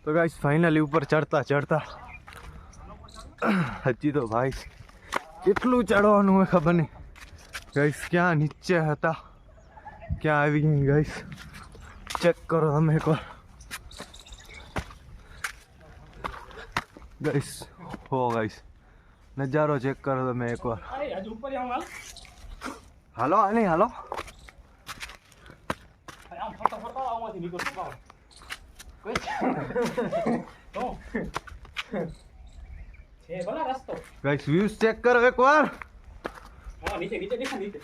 તો guys finally ઉપર ચડતા ચડતા હજી તો ભાઈ કેટલું ચડવાનું હોય ખબર નહીં ગાઈસ. ક્યાં નીચે હતા ક્યાં આવી ગઈ ગાઈસ. ચેક કરો તમે એકવાર ગાઈસ. હો ગાઈસ નજારો ચેક કરો તમે એકવાર. હાલો આની હાલો. ગાઈસ વ્યૂઝ ચેક કરો એકવાર. નીચે નીચે દેખા નીચે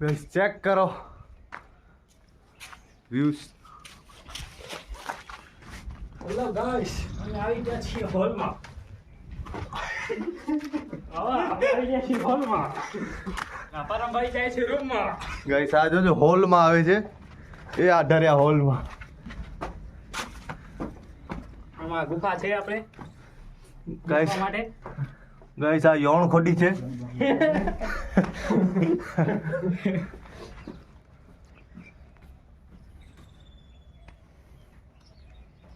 ગાઈસ ચેક કરો વ્યૂઝ. હેલો ગાઈસ અમે આવી ગયા છીએ હોલમાં. આપણે આવી ગયા છીએ હોલમાં. પરમભાઈ જાય છે રૂમમાં. ગાઈસ આ જોજો હોલમાં આવે છે એ આધાર્યા હોલમાં. આમાં ગુફા છે આપણે ગાઈસ ગુફા માટે. ગાઈસ આ યૌણ ખોડી છે.